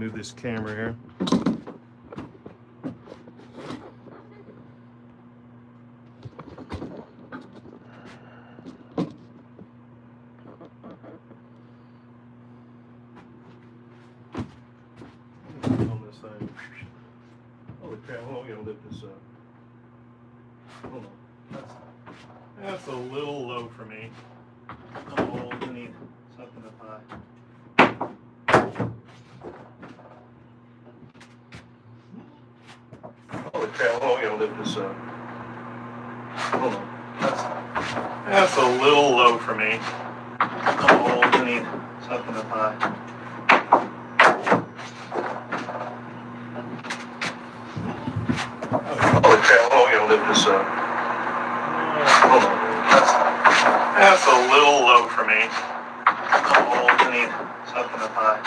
move this camera here. On this thing. Holy crap, hold on, we gotta lift this up. Hold on. That's a little low for me. I'm old, I need something up high. Holy crap, hold on, we gotta lift this up. Hold on. That's a little low for me. I'm old, I need something up high. Holy crap, hold on, we gotta lift this up. Hold on. That's a little low for me. I'm old, I need something up high.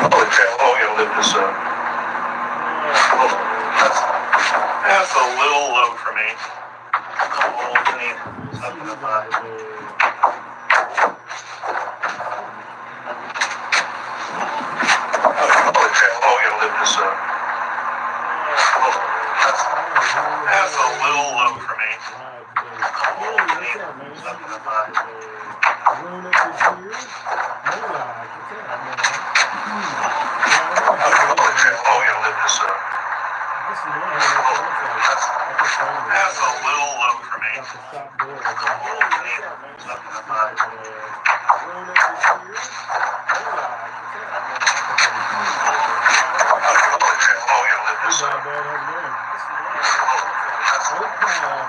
Holy crap, hold on, we gotta lift this up. Hold on. That's a little low for me. I'm old, I need something up high. Holy crap, hold on, we gotta lift this up. Hold on. That's a little low for me. I'm old, I need something up high. Holy crap, hold on, we gotta lift this up. That's a little low for me. I'm old, I need something up high. Holy crap, hold on, we gotta lift this up.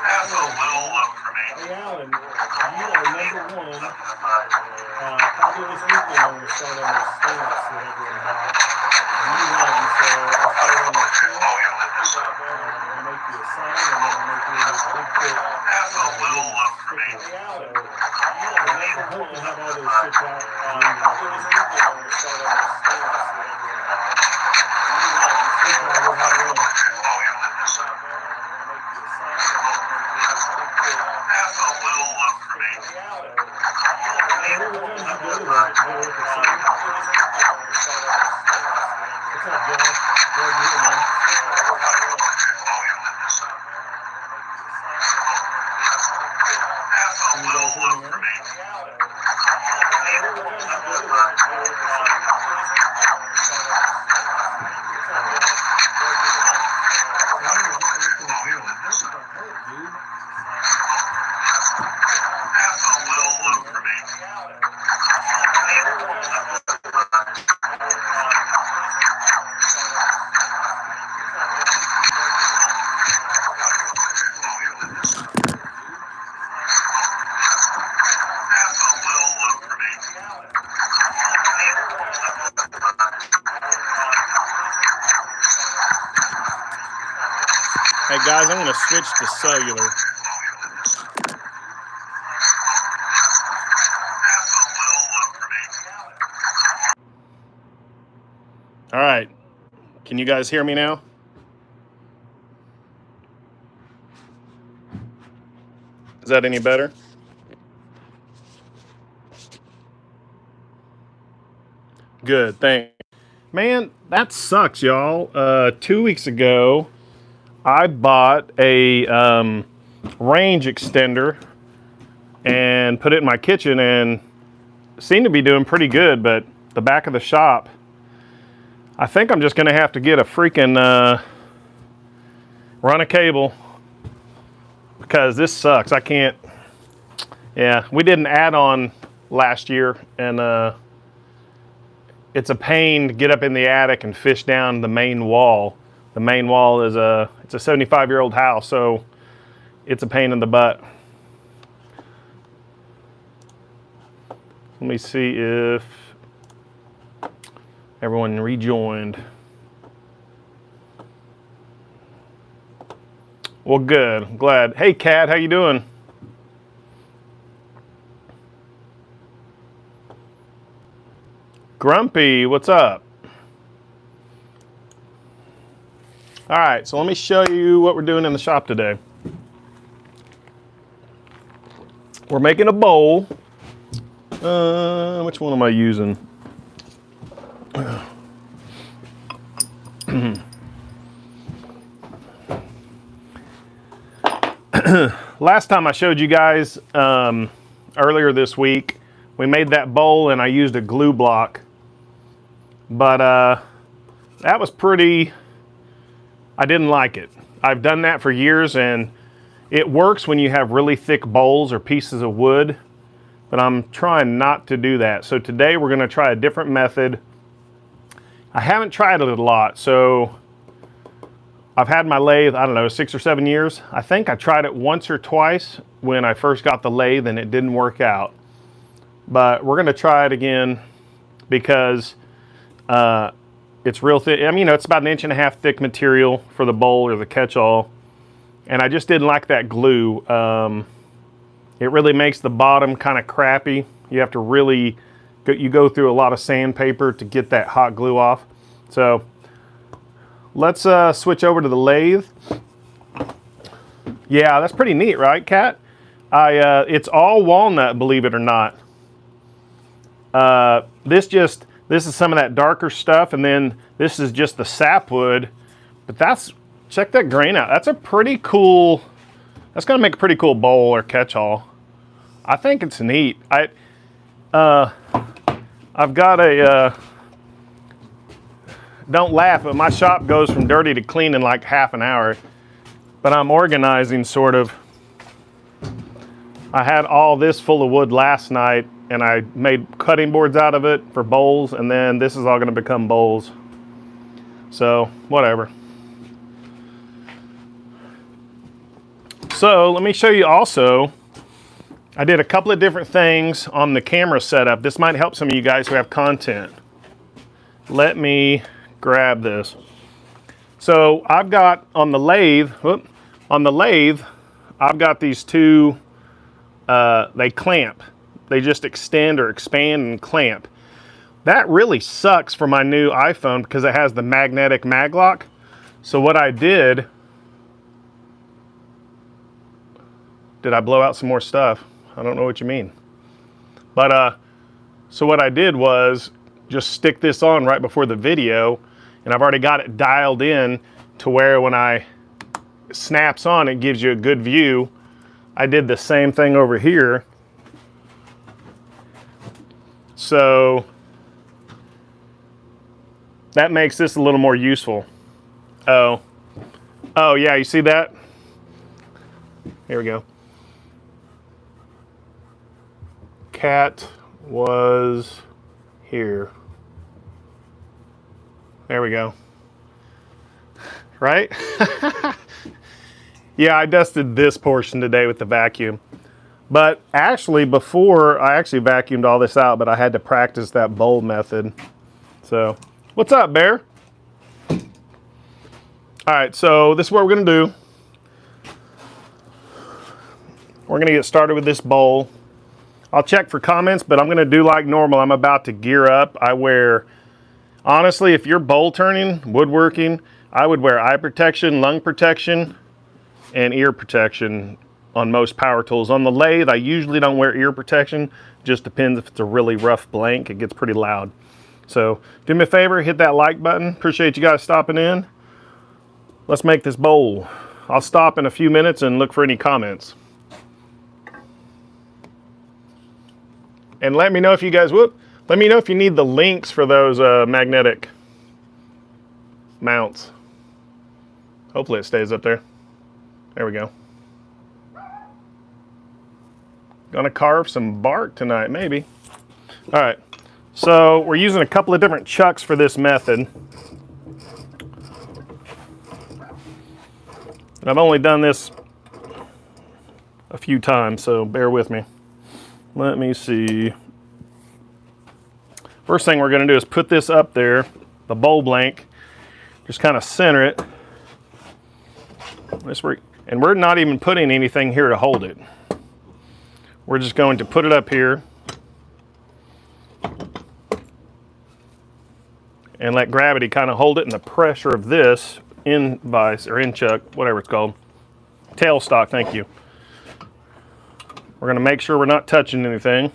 That's a little low for me. Hey Alan, you are number one. Probably this weekend I'm going to start on the stamps that everyone has. You won, so I'll start on the stamp. Oh, we gotta lift this up. I'll make you a sign and then I'll make you this big picture. That's a little low for me. Hey Alan, I hope to have all those shipped out. Probably this weekend I'm going to start on the stamps that everyone has. You won, so I'll have one. Oh, we gotta lift this up. That's a little low for me. What's up, Josh? Glad you're here, man. That's a little low for me. Hey guys, I'm going to switch to cellular. All right. Can you guys hear me now? Is that any better? Good, thanks. Man, that sucks, y'all. 2 weeks ago, I bought a range extender and put it in my kitchen and seemed to be doing pretty good, but the back of the shop, I think I'm just gonna have to get a freaking run a cable because this sucks. I can't, yeah, we did an add-on last year and it's a pain to get up in the attic and fish down the main wall. The main wall is it's a 75-year-old house, so it's a pain in the butt. Let me see if everyone rejoined. Well, good. I'm glad. Hey, Kat, how you doing? Grumpy, what's up? All right, so let me show you what we're doing in the shop today. We're making a bowl Which one am I using? Last time I showed you guys earlier this week, we made that bowl and I used a glue block. But that was pretty, I didn't like it. I've done that for years and it works when you have really thick bowls or pieces of wood, but I'm trying not to do that. So today we're gonna try a different method. I haven't tried it a lot, so I've had my lathe, I don't know, 6 or 7 years. I think I tried it once or twice when I first got the lathe and it didn't work out. But we're gonna try it again because it's real thick. I mean, it's about 1.5 inches thick material for the bowl or the catch-all. And I just didn't like that glue. It really makes the bottom kind of crappy. You have to really, you go through a lot of sandpaper to get that hot glue off. So let's switch over to the lathe. Yeah, that's pretty neat, right, Kat? It's all walnut, believe it or not. This is some of that darker stuff, and then this is just the sapwood. But check that grain out. That's a pretty cool, that's gonna make a pretty cool bowl or catch-all. I think it's neat. I've got a, don't laugh, but my shop goes from dirty to clean in like half an hour. But I'm organizing sort of. I had all this full of wood last night and I made cutting boards out of it for bowls, and then this is all gonna become bowls. So, whatever. So let me show you also, I did a couple of different things on the camera setup. This might help some of you guys who have content. Let me grab this. So I've got on the lathe, I've got these two, they clamp. They just extend or expand and clamp. That really sucks for my new iPhone because it has the magnetic mag lock. So what I did I blow out some more stuff? I don't know what you mean. But so what I did was just stick this on right before the video, and I've already got it dialed in to where when it snaps on, it gives you a good view. I did the same thing over here. So that makes this a little more useful. Oh yeah, you see that? Here we go. Cat was here. There we go. Right? Yeah, I dusted this portion today with the vacuum. But actually, before, I actually vacuumed all this out, but I had to practice that bowl method. So, what's up, Bear? All right, so this is what we're gonna do. We're gonna get started with this bowl. I'll check for comments, but I'm gonna do like normal. I'm about to gear up. Honestly, if you're bowl turning, woodworking, I would wear eye protection, lung protection, and ear protection on most power tools. On the lathe, I usually don't wear ear protection. Just depends if it's a really rough blank. It gets pretty loud. So do me a favor, hit that like button. Appreciate you guys stopping in. Let's make this bowl. I'll stop in a few minutes and look for any comments. And let me know if you guys, let me know if you need the links for those magnetic mounts. Hopefully it stays up there. There we go. Gonna carve some bark tonight, maybe. All right, so we're using a couple of different chucks for this method. And I've only done this a few times, so bear with me. Let me see. First thing we're gonna do is put this up there, the bowl blank, just kind of center it. And we're not even putting anything here to hold it. We're just going to put it up here and let gravity kind of hold it, and the pressure of this end vise or end chuck, whatever it's called, tailstock, thank you. We're gonna make sure we're not touching anything.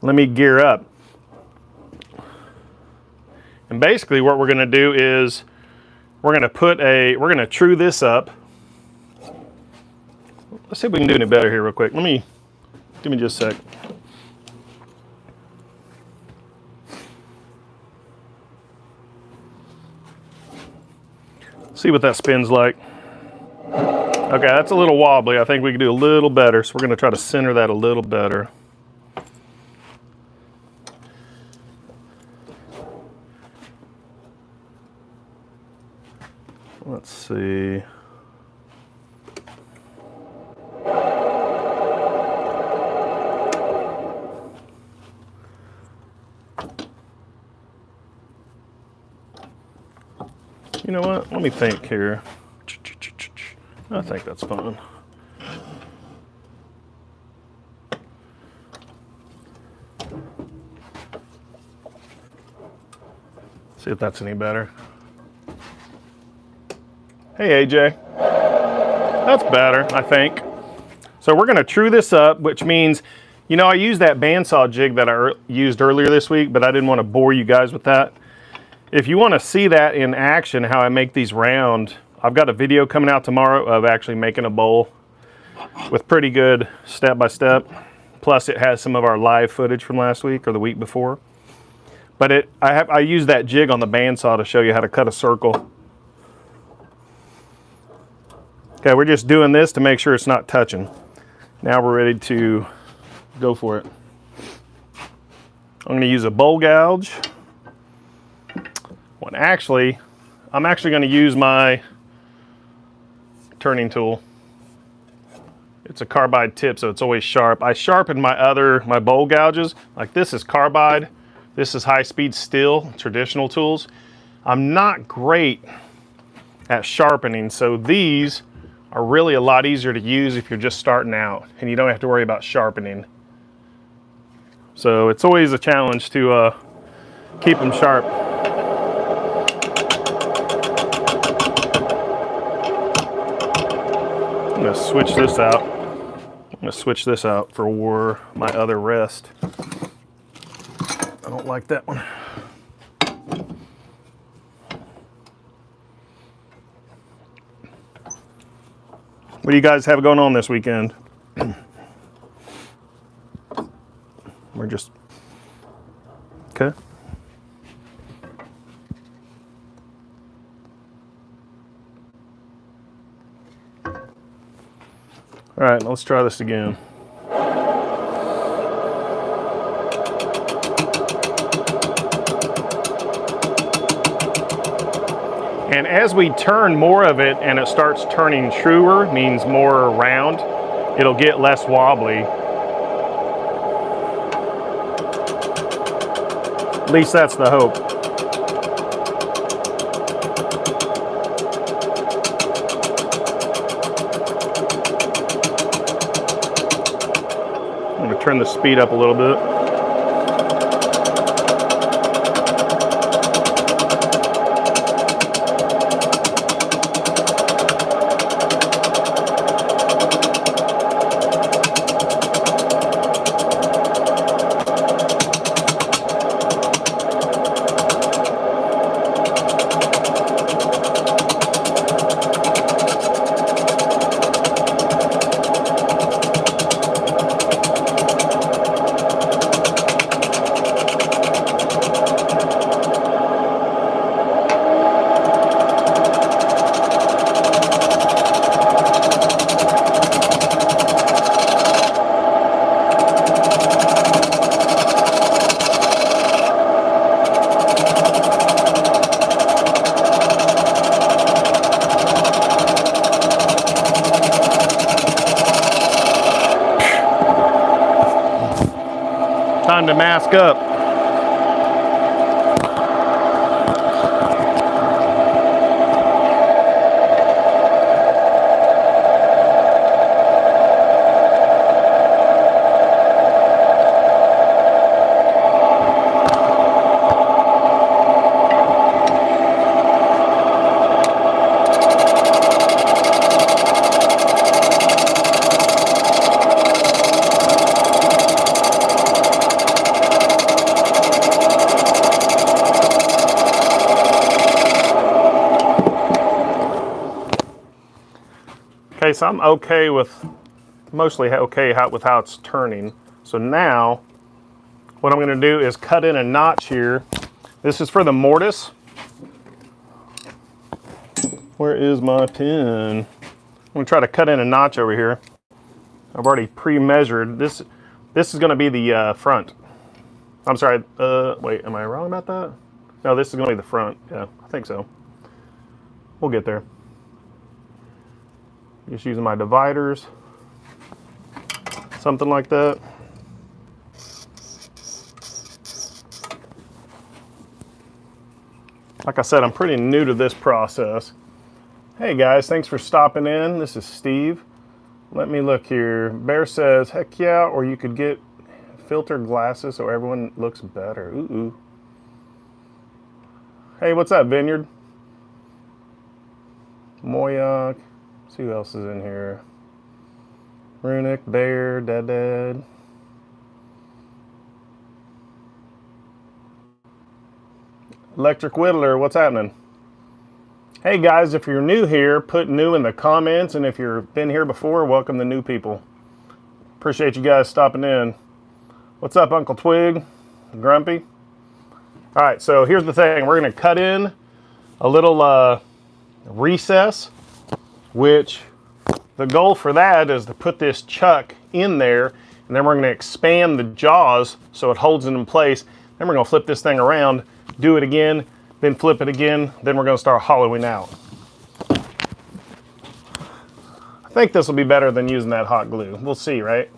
let me gear up. And basically what we're gonna do is we're gonna true this up. Let's see if we can do any better here real quick. Give me just a sec. See what that spins like. Okay, that's a little wobbly. I think we can do a little better, so we're gonna try to center that a little better. Let's see. You know what? Let me think here. I think that's fine. See if that's any better. Hey AJ, that's better, I think. So we're gonna true this up, which means, you know, I used that bandsaw jig that I used earlier this week, but I didn't want to bore you guys with that. If you want to see that in action, how I make these round, I've got a video coming out tomorrow of actually making a bowl with pretty good step-by-step. Plus it has some of our live footage from last week or the week before. But I use that jig on the bandsaw to show you how to cut a circle. Okay, we're just doing this to make sure it's not touching. Now we're ready to go for it. I'm going to use a bowl gouge. Well, actually, I'm actually going to use my turning tool. It's a carbide tip, so it's always sharp. I sharpened my bowl gouges. Like this is carbide. This is high-speed steel, traditional tools. I'm not great at sharpening, so these are really a lot easier to use if you're just starting out and you don't have to worry about sharpening. So it's always a challenge to keep them sharp. I'm gonna switch this out. I'm gonna switch this out for my other rest. I don't like that one. What do you guys have going on this weekend? We're just, okay. All right, let's try this again. And as we turn more of it and it starts turning truer, means more round, it'll get less wobbly. At least that's the hope. I'm going to turn the speed up a little bit. Time to mask up. Okay, so I'm okay with, mostly okay with how it's turning. So now, what I'm going to do is cut in a notch here. This is for the mortise. Where is my pin? I'm going to try to cut in a notch over here. I've already pre-measured. This is going to be the front. I'm sorry, wait, am I wrong about that? No, this is going to be the front. Yeah, I think so. We'll get there. Just using my dividers. Something like that. Like I said, I'm pretty new to this process. Hey guys, thanks for stopping in. This is Steve. Let me look here. Bear says, heck yeah, or you could get filtered glasses so everyone looks better. Ooh, ooh. Hey, what's up, Vineyard? Moyak. See who else is in here. Runic, Bear, Dad. Electric Whittler, what's happening? Hey guys, if you're new here, put new in the comments, and if you've been here before, welcome the new people. Appreciate you guys stopping in. What's up, Uncle Twig? Grumpy? All right, so here's the thing. We're gonna cut in a little recess, which the goal for that is to put this chuck in there, and then we're gonna expand the jaws so it holds it in place. Then we're gonna flip this thing around, do it again, then flip it again, then we're gonna start hollowing out. I think this will be better than using that hot glue. We'll see, right?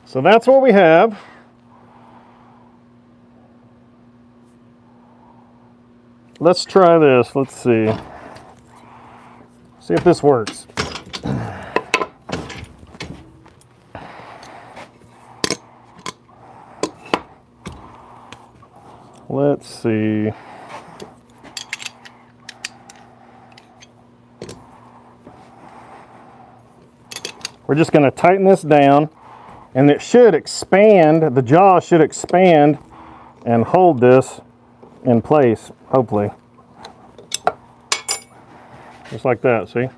So that's what we have. Let's try this. Let's see. See if this works. Let's see. We're just going to tighten this down, and it should expand, the jaw should expand and hold this in place, hopefully. Just like that, see?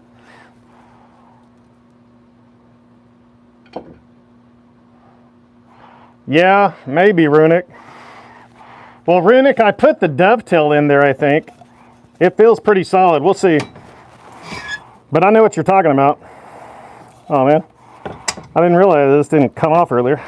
Yeah, maybe, Runic. Well, Runic, I put the dovetail in there, I think. It feels pretty solid. We'll see. But I know what you're talking about. Oh, man. I didn't realize this didn't come off earlier.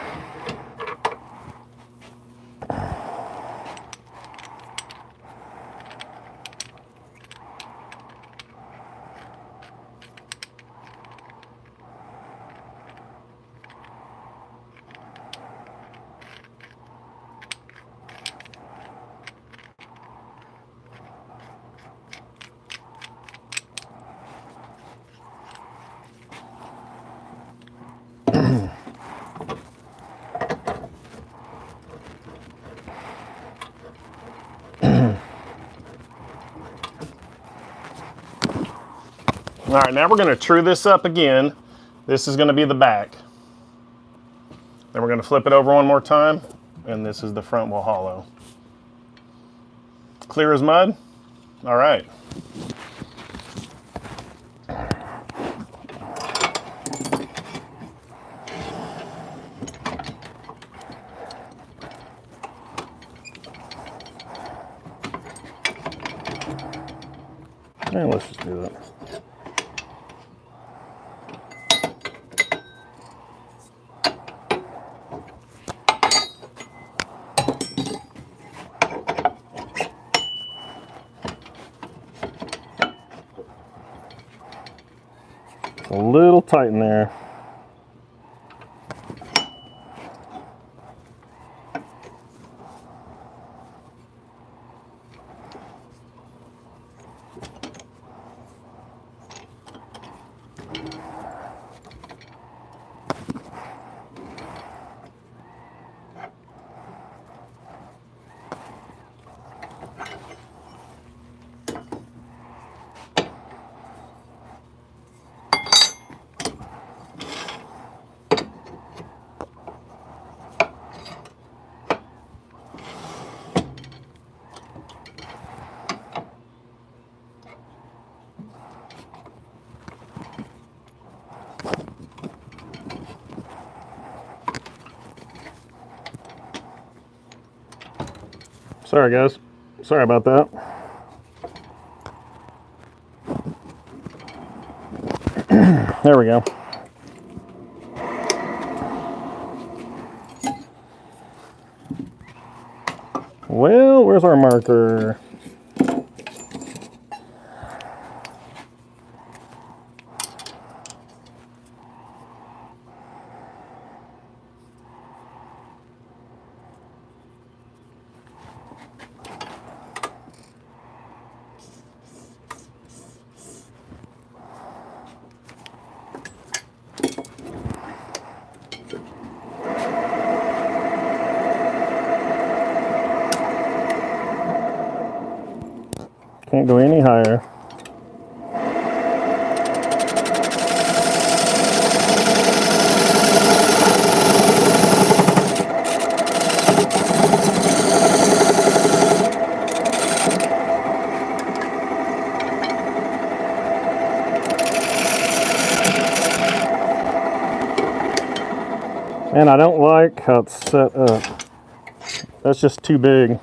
All right, now we're going to true this up again. This is going to be the back. Then we're going to flip it over one more time, and this is the front will hollow. Clear as mud? All right. And let's just do that. A little tight in there. Sorry guys, sorry about that. There we go. Well, where's our marker? Can't go any higher. And I don't like how it's set up. That's just too big.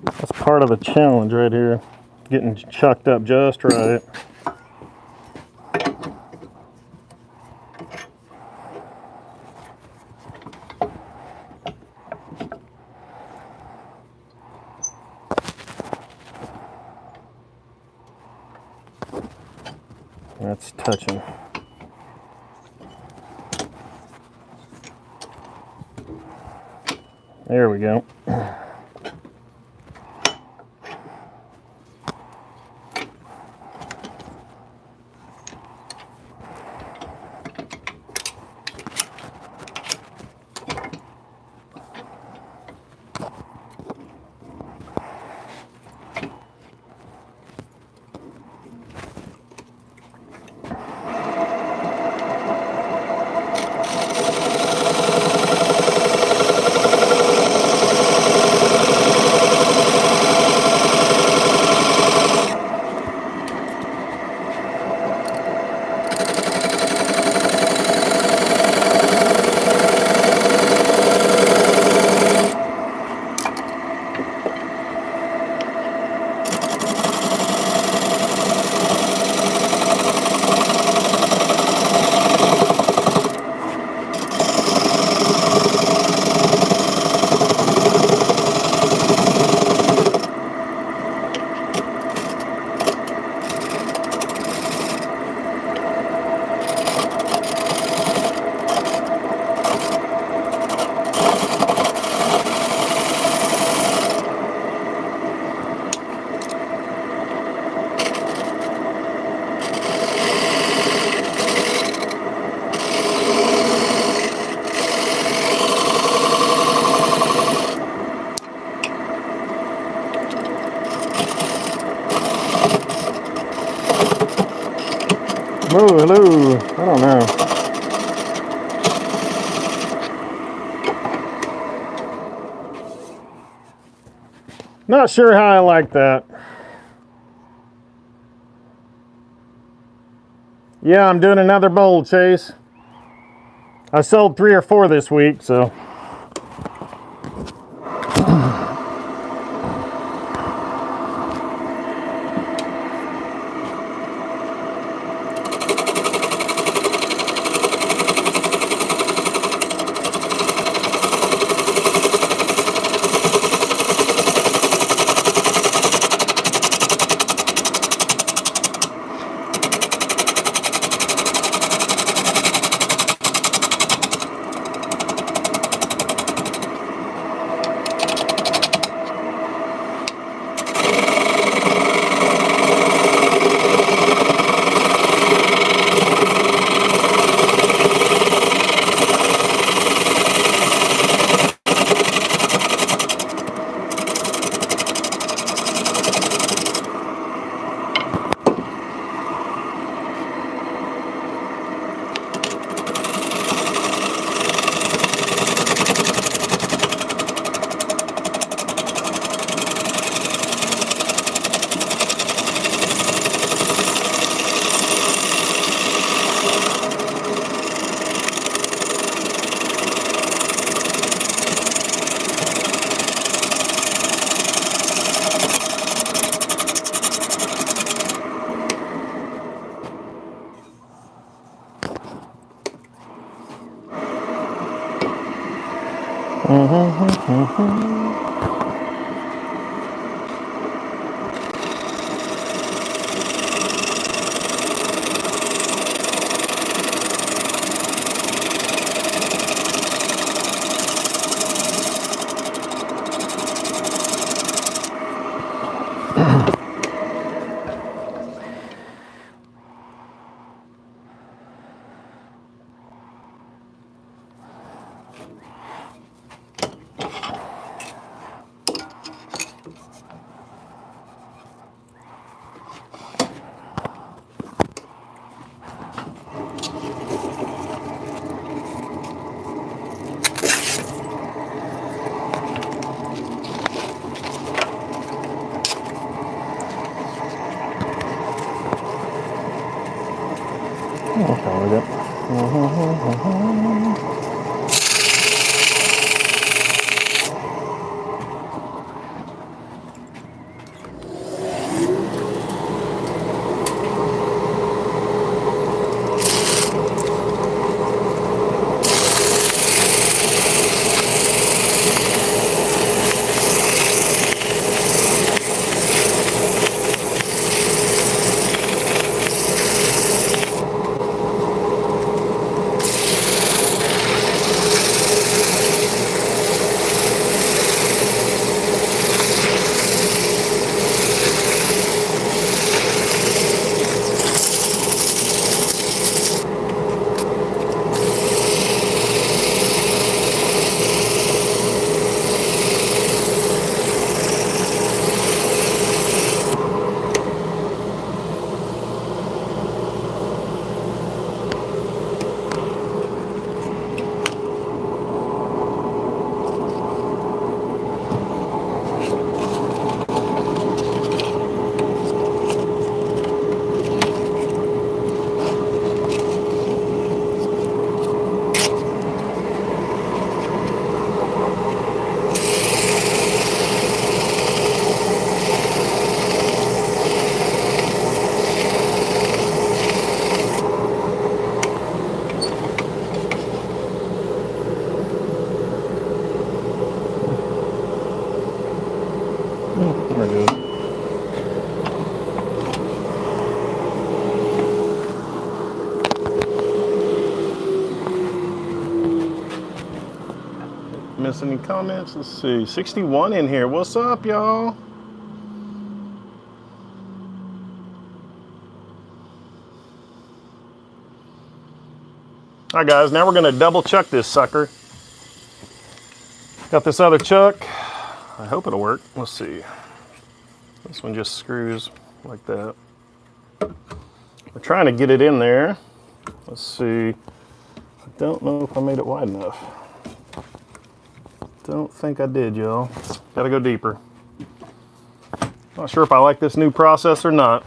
That's part of the challenge right here. Getting chucked up just right. That's touching. There we go. hello. I don't know. Not sure how I like that. Yeah, I'm doing another bowl, Chase. I sold 3 or 4 this week, so. Okay, we got. We're good. Miss any comments? Let's see. 61 in here. What's up, y'all? All right, guys. Now we're going to double chuck this sucker. Got this other chuck. I hope it'll work. Let's see. This one just screws like that. We're trying to get it in there. Let's see. I don't know if I made it wide enough. Don't think I did, y'all. Gotta go deeper. Not sure if I like this new process or not.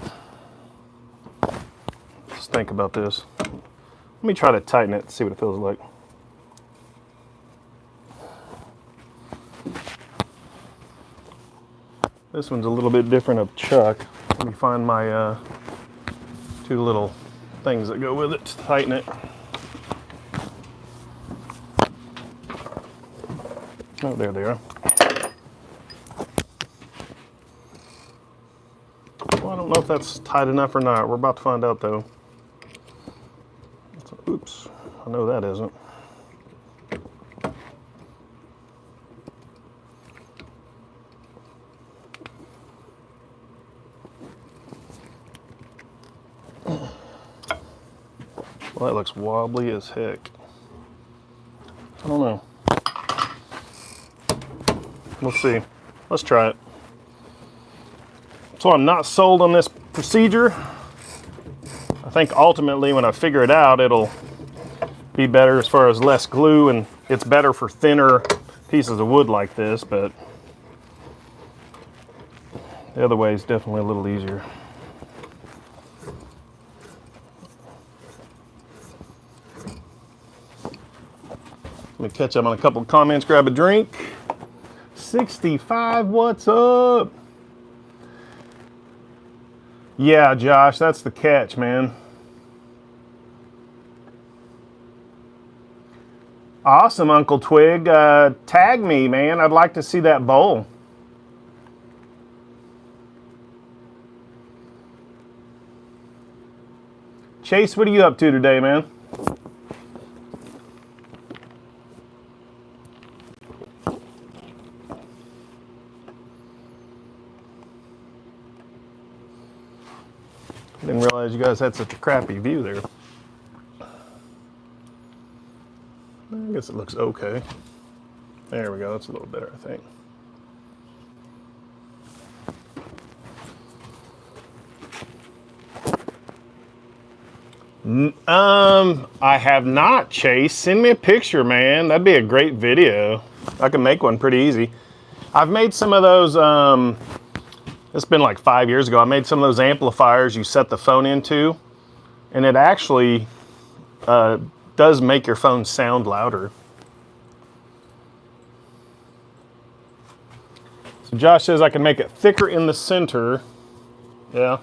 Let's think about this. Let me try to tighten it, see what it feels like. This one's a little bit different of Chuck. Let me find my two little things that go with it to tighten it. Oh, there they are. Well, I don't know if that's tight enough or not. We're about to find out though. Oops, I know that isn't. Well, that looks wobbly as heck. I don't know. We'll see. Let's try it. So I'm not sold on this procedure. I think ultimately when I figure it out, it'll be better as far as less glue, and it's better for thinner pieces of wood like this, but the other way is definitely a little easier. Let me catch up on a couple of comments, grab a drink. 65, what's up? Yeah, Josh, that's the catch, man. Awesome, Uncle Twig. Tag me, man. I'd like to see that bowl. Chase, what are you up to today, man? Didn't realize you guys had such a crappy view there. I guess it looks okay. There we go, that's a little better, I think. I have not, Chase. Send me a picture, man. That'd be a great video. I can make one pretty easy. I've made some of those, it's been like 5 years ago. I made some of those amplifiers you set the phone into, and it actually does make your phone sound louder. So Josh says I can make it thicker in the center. Yeah.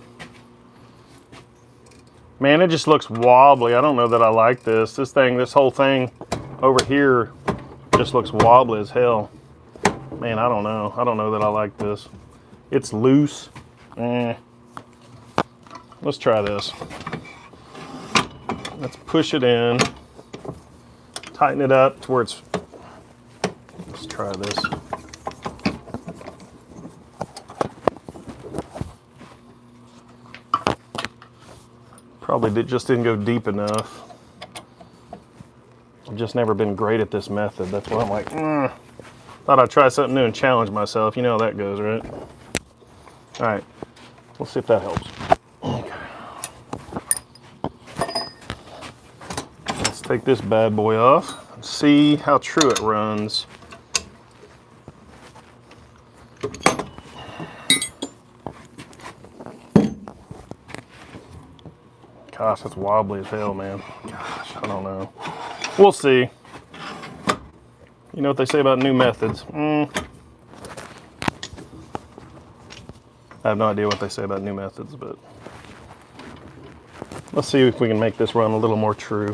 Man, it just looks wobbly. I don't know that I like this. This whole thing over here just looks wobbly as hell. Man, I don't know. I don't know that I like this. It's loose. Let's try this. Let's push it in. Tighten it up to where it's... Let's try this. Probably just didn't go deep enough. I've just never been great at this method. That's why I'm like, thought I'd try something new and challenge myself. You know how that goes, right? All right, let's see if that helps. Okay. Let's take this bad boy off and see how true it runs. Gosh, that's wobbly as hell, man. Gosh, I don't know. We'll see. You know what they say about new methods. I have no idea what they say about new methods, but let's see if we can make this run a little more true.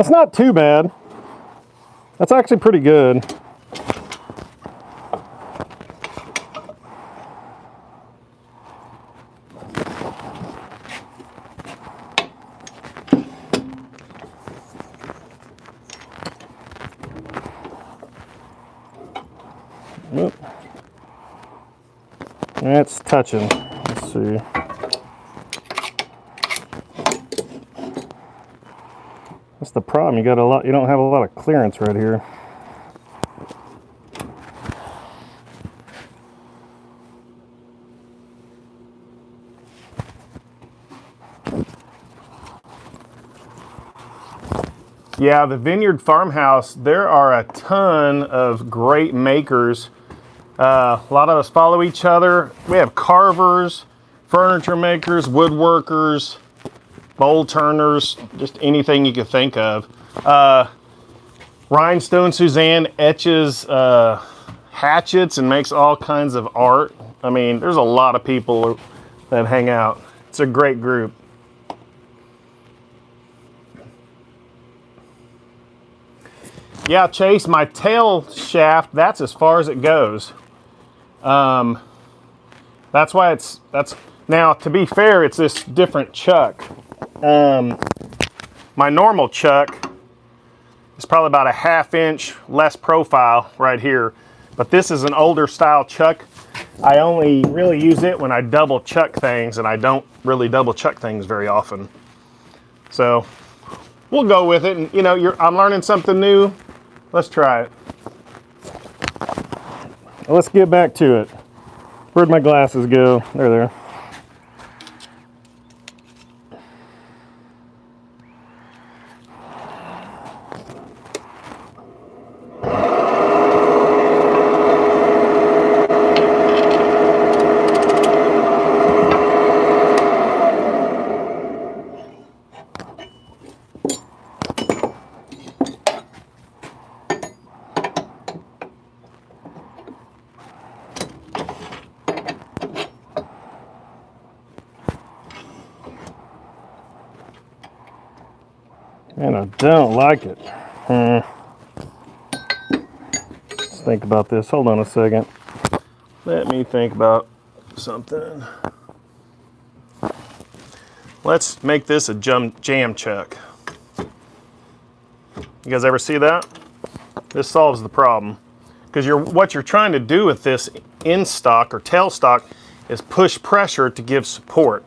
That's not too bad. That's actually pretty good. Oop. That's touching. Let's see. That's the problem. You don't have a lot of clearance right here. Yeah, the Vineyard Farmhouse, there are a ton of great makers. A lot of us follow each other. We have carvers, furniture makers, woodworkers, bowl turners, just anything you could think of. Rhinestone Suzanne etches hatchets and makes all kinds of art. I mean, there's a lot of people that hang out. It's a great group. Yeah, Chase, my tail shaft, that's as far as it goes. That's why now, to be fair, it's this different chuck. My normal chuck is probably about a 1/2 inch less profile right here, but this is an older style chuck. I only really use it when I double chuck things, and I don't really double chuck things very often. So we'll go with it, and I'm learning something new. Let's try it. Let's get back to it. Where'd my glasses go? There they are. And I don't like it. Let's think about this. Hold on a second. Let me think about something. Let's make this a jam chuck. You guys ever see that? This solves the problem. Because what you're trying to do with this in stock or tail stock is push pressure to give support.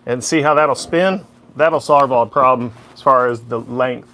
And see how that'll spin? That'll solve all the problem as far as the length.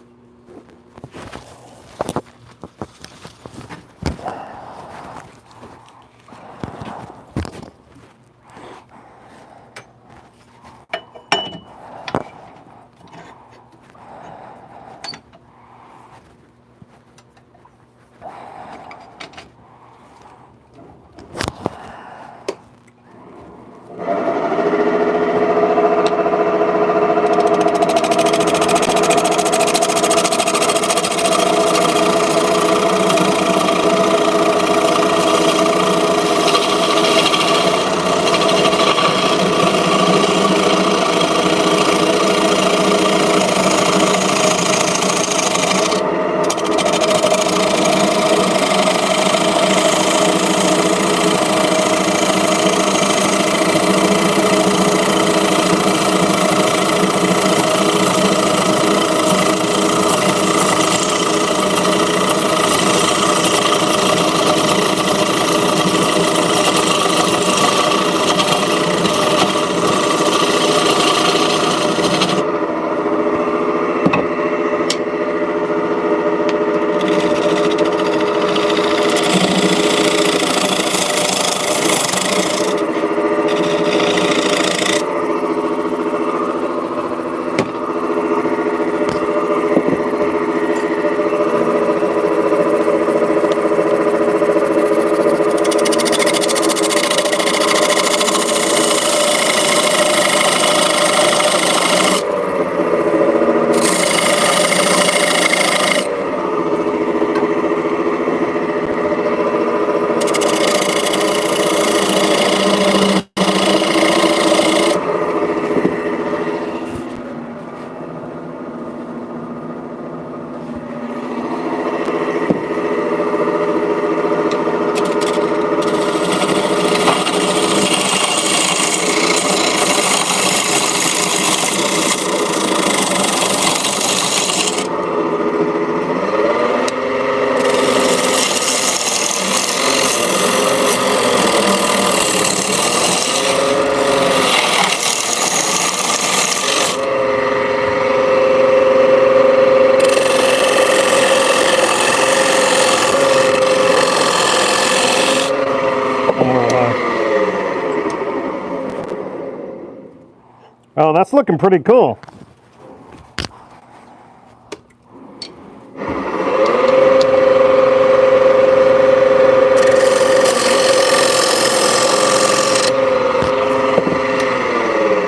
Oh, that's looking pretty cool.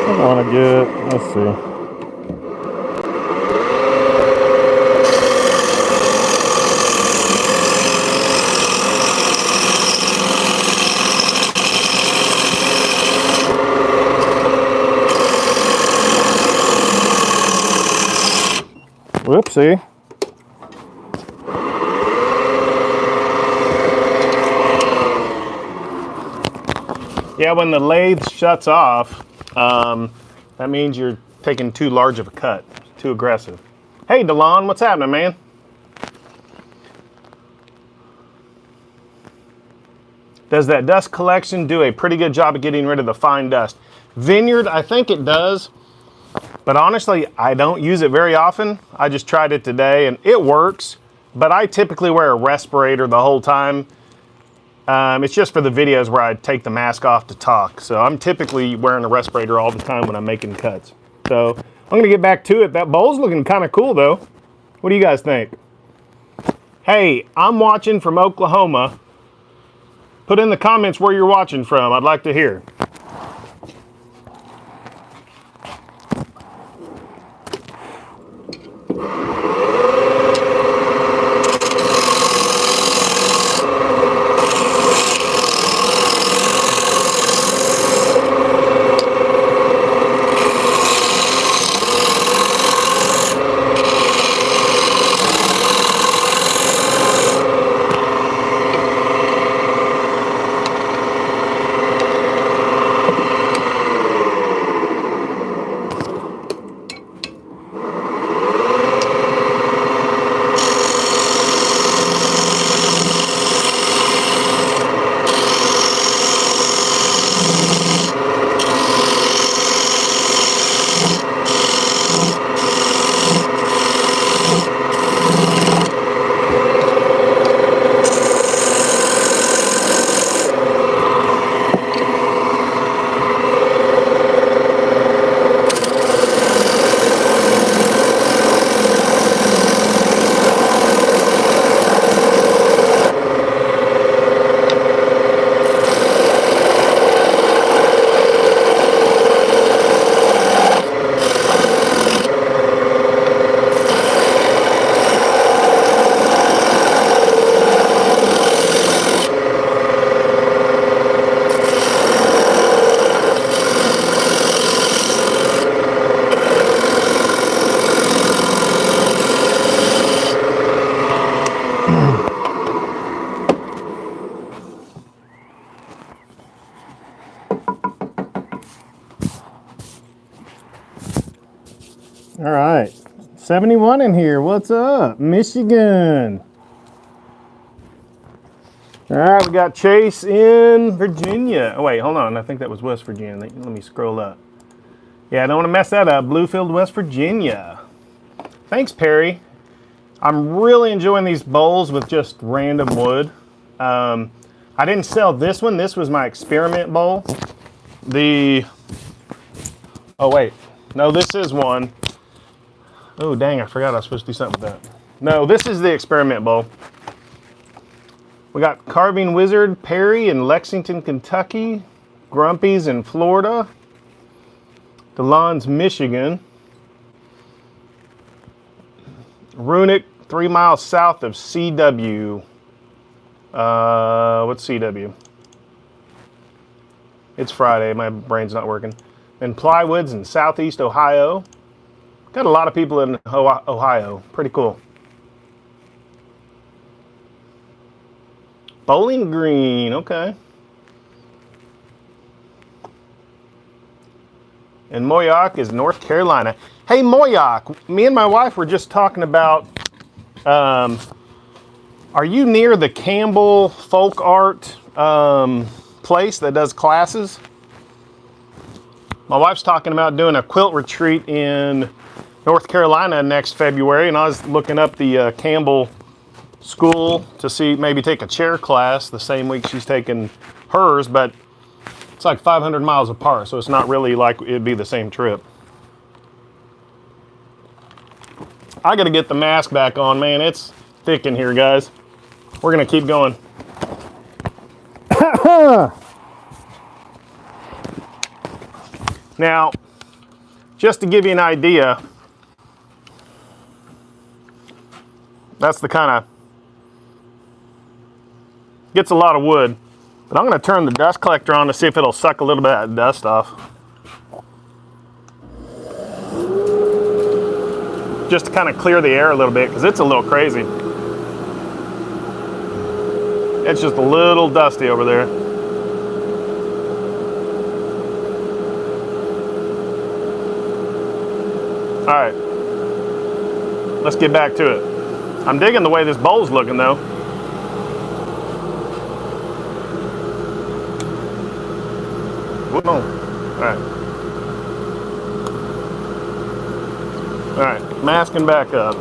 I want to get, let's see. Whoopsie. Yeah, when the lathe shuts off, that means you're taking too large of a cut, too aggressive. Hey, DeLon, what's happening, man? Does that dust collection do a pretty good job of getting rid of the fine dust? Vineyard, I think it does, but honestly, I don't use it very often. I just tried it today and it works, but I typically wear a respirator the whole time. It's just for the videos where I take the mask off to talk. So I'm typically wearing a respirator all the time when I'm making cuts. So I'm gonna get back to it. That bowl's looking kind of cool though. What do you guys think? Hey, I'm watching from Oklahoma. Put in the comments where you're watching from. I'd like to hear. All right, 71 in here. What's up, Michigan? All right, we got Chase in Virginia. Oh, wait, hold on. I think that was West Virginia. Let me scroll up. Yeah, I don't want to mess that up. Bluefield, West Virginia. Thanks, Perry. I'm really enjoying these bowls with just random wood. I didn't sell this one. This was my experiment bowl. Oh, wait. No, this is one. Oh, dang, I forgot I was supposed to do something with that. No, this is the experiment bowl. We got Carving Wizard Perry in Lexington, Kentucky. Grumpy's in Florida. DeLon's, Michigan. Runic, 3 miles south of CW. What's CW? It's Friday, my brain's not working. And Plywood's in Southeast Ohio. Got a lot of people in Ohio. Pretty cool. Bowling Green, okay. And Moyock is North Carolina. Hey, Moyock, me and my wife were just talking about, are you near the Campbell Folk Art place that does classes? My wife's talking about doing a quilt retreat in North Carolina next February, and I was looking up the Campbell school to see, maybe take a chair class the same week she's taking hers, but it's like 500 miles apart, so it's not really like it'd be the same trip. I gotta get the mask back on, man. It's thick in here, guys. We're gonna keep going. Now, just to give you an idea, that's the kind of, gets a lot of wood. But I'm gonna turn the dust collector on to see if it'll suck a little bit of that dust off. Just to kind of clear the air a little bit, because it's a little crazy. It's just a little dusty over there. All right, let's get back to it. I'm digging the way this bowl's looking though. Whoa. All right, masking back up.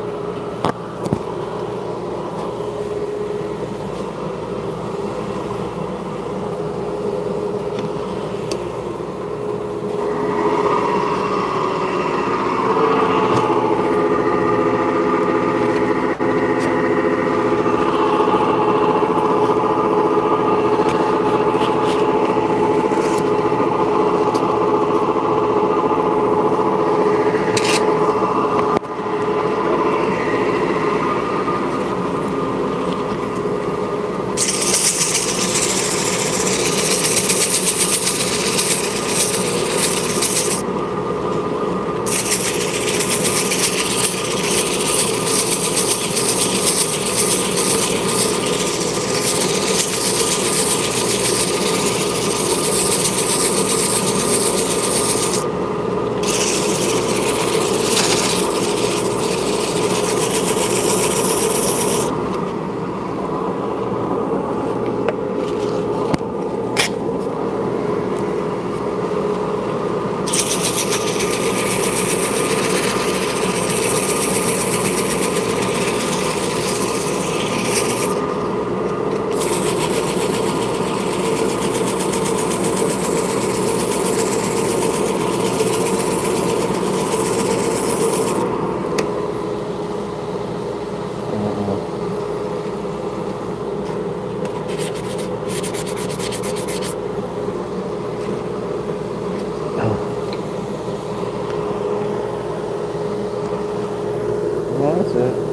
That's it.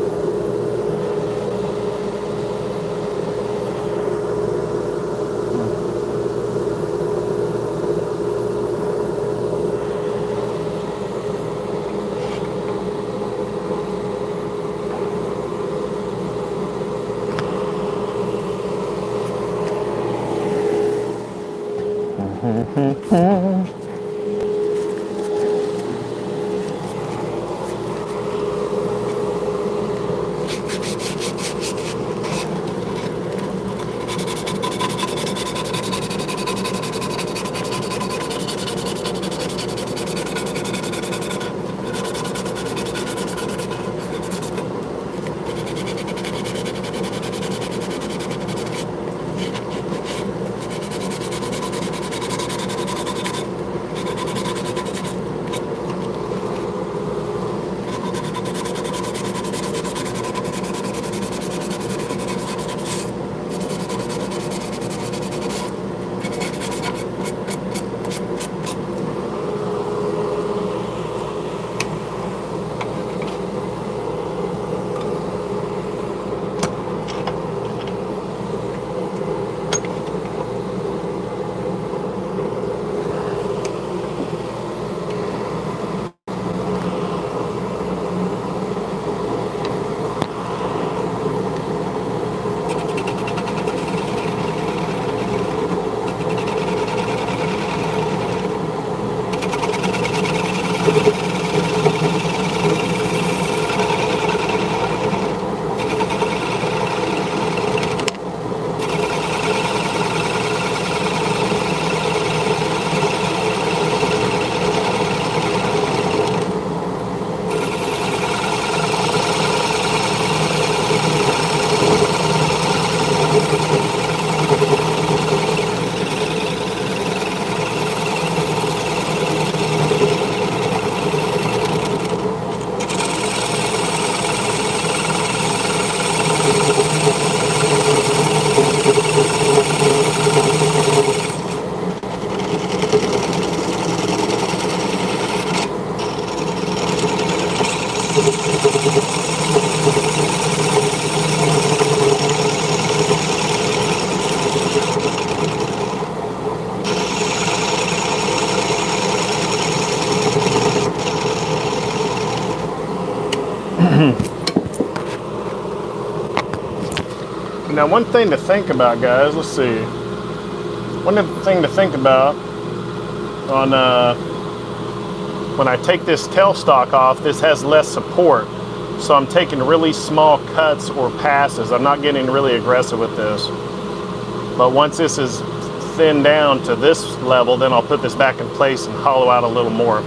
Now, one thing to think about, guys, let's see. One thing to think about on when I take this tailstock off, this has less support. So I'm taking really small cuts or passes. I'm not getting really aggressive with this. But once this is thinned down to this level, then I'll put this back in place and hollow out a little more.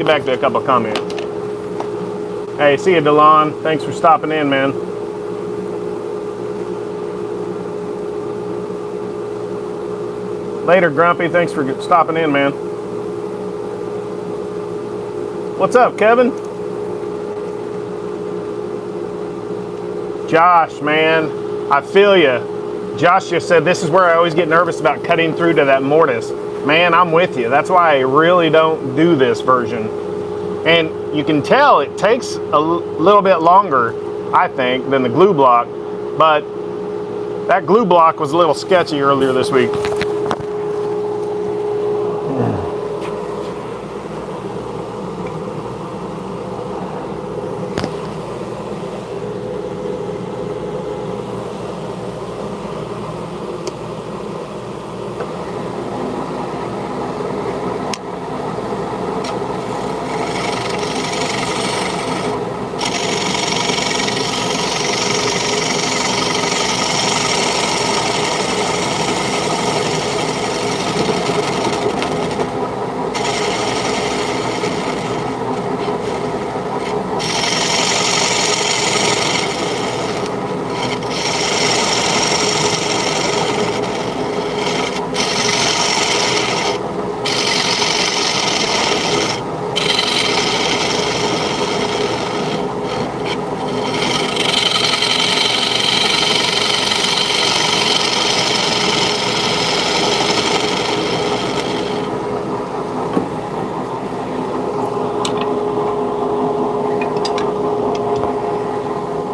back to a couple of comments. Hey, see you, DeLon. Thanks for stopping in, man. Later, Grumpy. Thanks for stopping in, man. What's up, Kevin? Josh, man, I feel you. Josh just said this is where I always get nervous about cutting through to that mortise. Man, I'm with you. That's why I really don't do this version. And you can tell it takes a little bit longer, I think, than the glue block. But that glue block was a little sketchy earlier this week.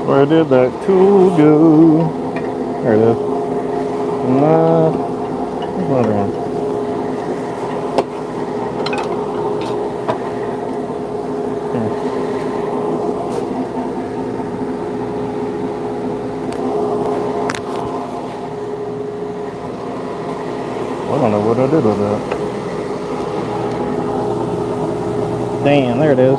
Where did that tool go? There it is. Where's the other one? I don't know what I did with that. Damn, there it is.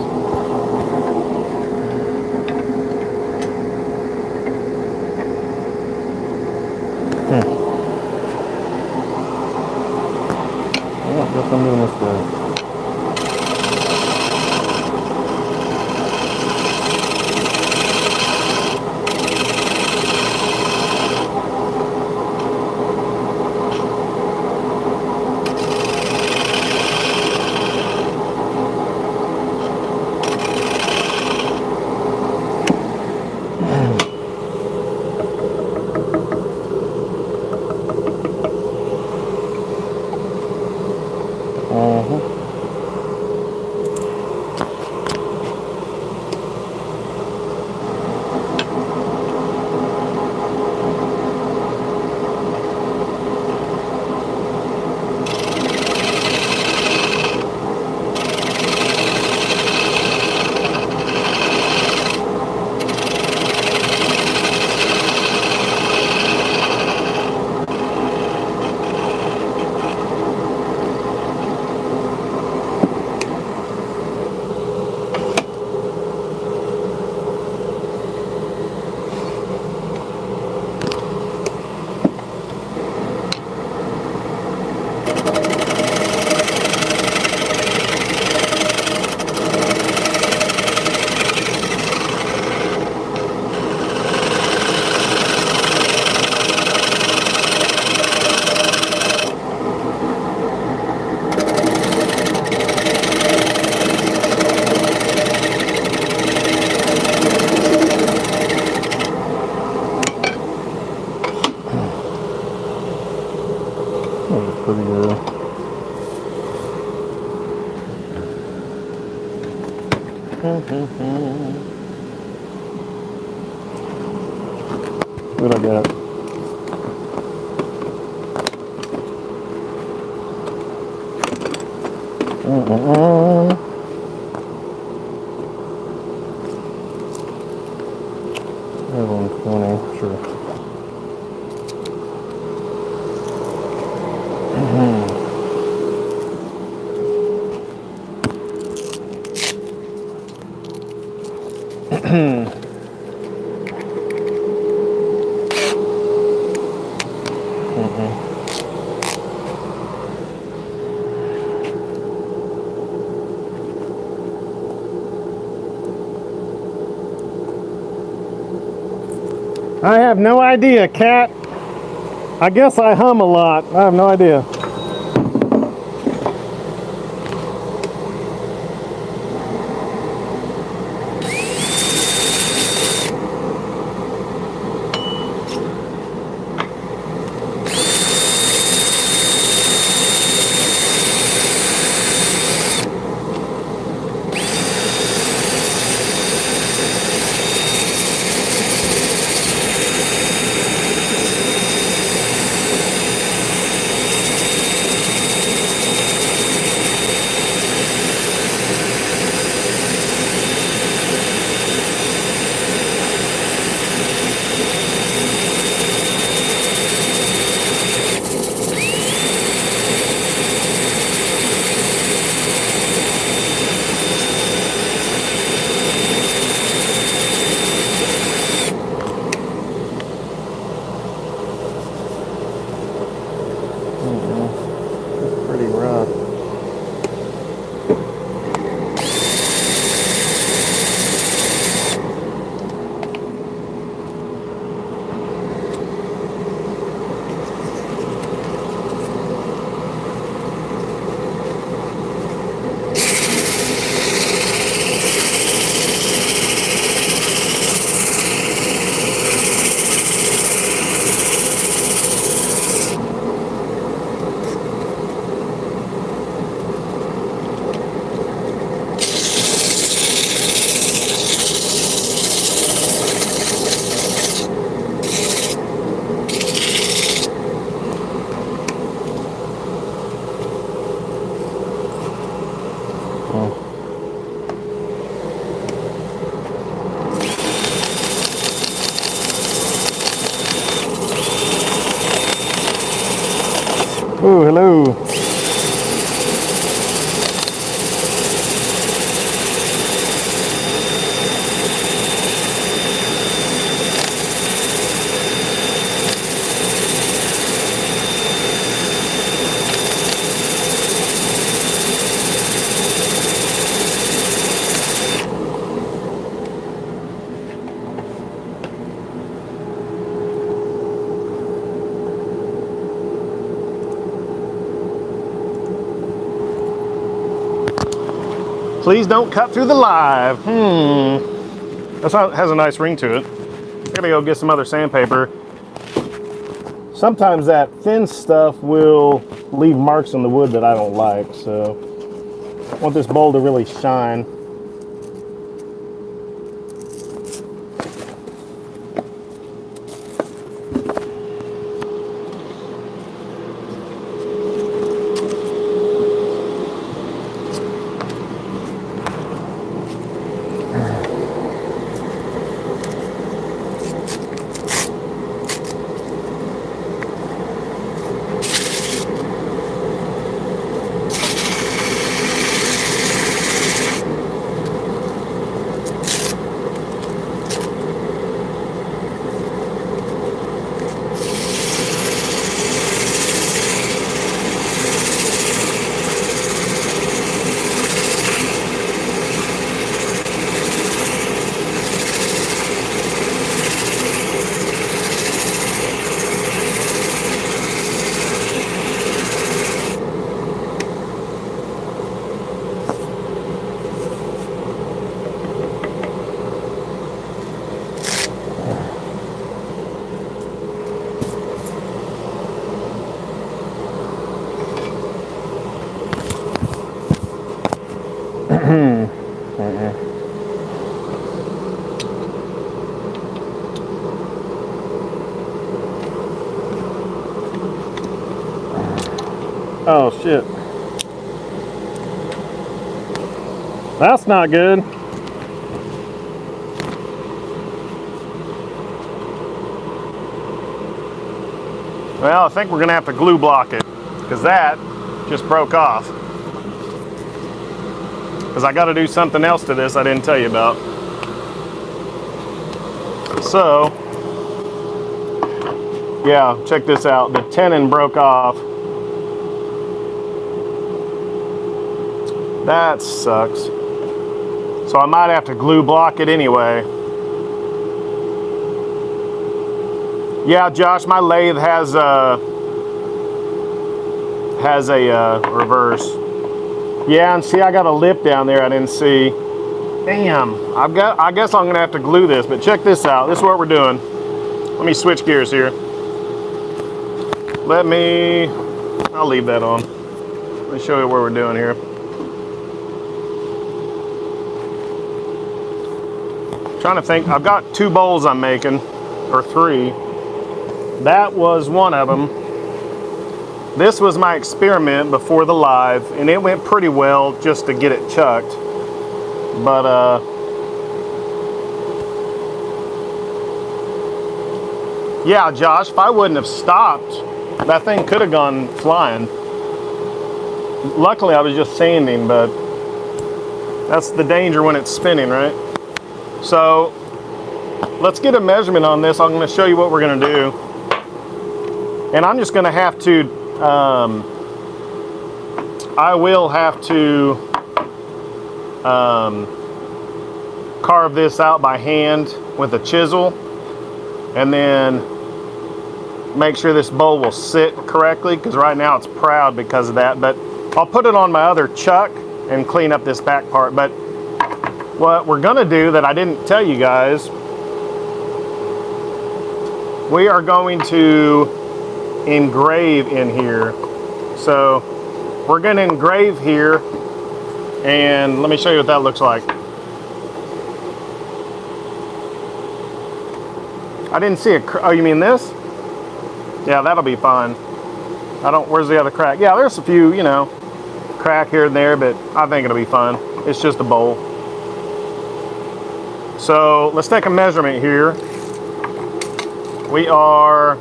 I guess I'm doing this way. Pretty good. What I got? There's 120, sure. I have no idea, cat. I guess I hum a lot. I have no idea. Pretty rough. Oh, hello. Please don't cut through the live. That has a nice ring to it. I'm gonna go get some other sandpaper. Sometimes that thin stuff will leave marks on the wood that I don't like, so I want this bowl to really shine. Oh shit. That's not good. Well, I think we're gonna have to glue block it because that just broke off. Because I got to do something else to this I didn't tell you about. So, yeah, check this out. The tenon broke off. That sucks. So I might have to glue block it anyway. Yeah, Josh, my lathe has a reverse. Yeah, and see, I got a lip down there I didn't see. Damn, I guess I'm gonna have to glue this, but check this out. This is what we're doing. Let me switch gears here. I'll leave that on. Let me show you what we're doing here. Trying to think, I've got 2 bowls I'm making, or 3. That was one of them. This was my experiment before the live, and it went pretty well just to get it chucked. But yeah, Josh, if I wouldn't have stopped, that thing could have gone flying. Luckily, I was just sanding, but that's the danger when it's spinning, right? So let's get a measurement on this. I'm going to show you what we're going to do. And I'm just going to have to, I will have to carve this out by hand with a chisel, and then make sure this bowl will sit correctly, because right now it's proud because of that. But I'll put it on my other chuck and clean up this back part. But what we're gonna do that I didn't tell you guys, we are going to engrave in here. So we're gonna engrave here, and let me show you what that looks like. I didn't see oh, you mean this? Yeah, that'll be fine. Where's the other crack? Yeah, there's a few, you know, crack here and there, but I think it'll be fine. It's just a bowl. So let's take a measurement here. We are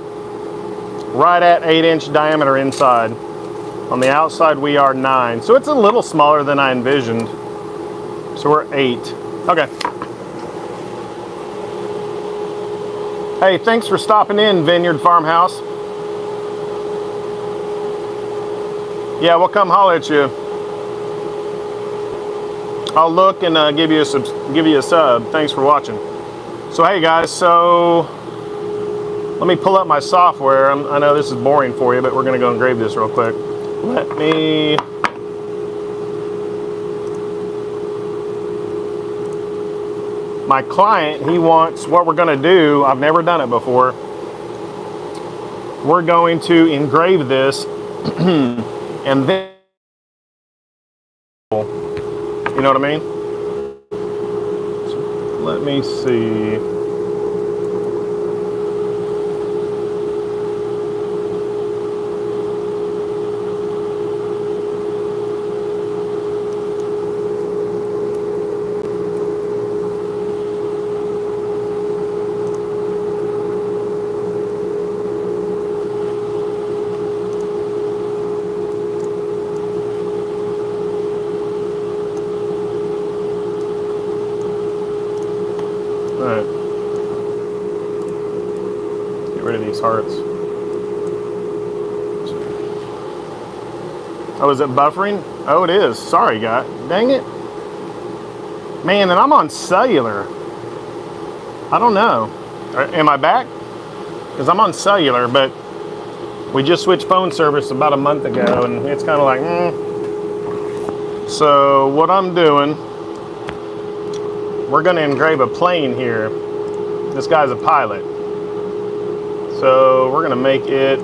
right at 8-inch diameter inside. On the outside we are 9. So it's a little smaller than I envisioned. So we're 8. Okay. Hey, thanks for stopping in, Vineyard Farmhouse. Yeah, we'll come holler at you. I'll look and give you a sub. Thanks for watching. So hey guys, so let me pull up my software. I know this is boring for you, but we're gonna go engrave this real quick. My client, he wants, what we're gonna do, I've never done it before. We're going to engrave this and then, you know what I mean? So let me see. Alright. Get rid of these hearts. Oh, is it buffering? Oh, it is. Sorry, guy. Dang it. Man, and I'm on cellular. I don't know. Am I back? Because I'm on cellular, but we just switched phone service about a month ago, and it's kind of like, So what I'm doing, we're going to engrave a plane here. This guy's a pilot. So we're going to make it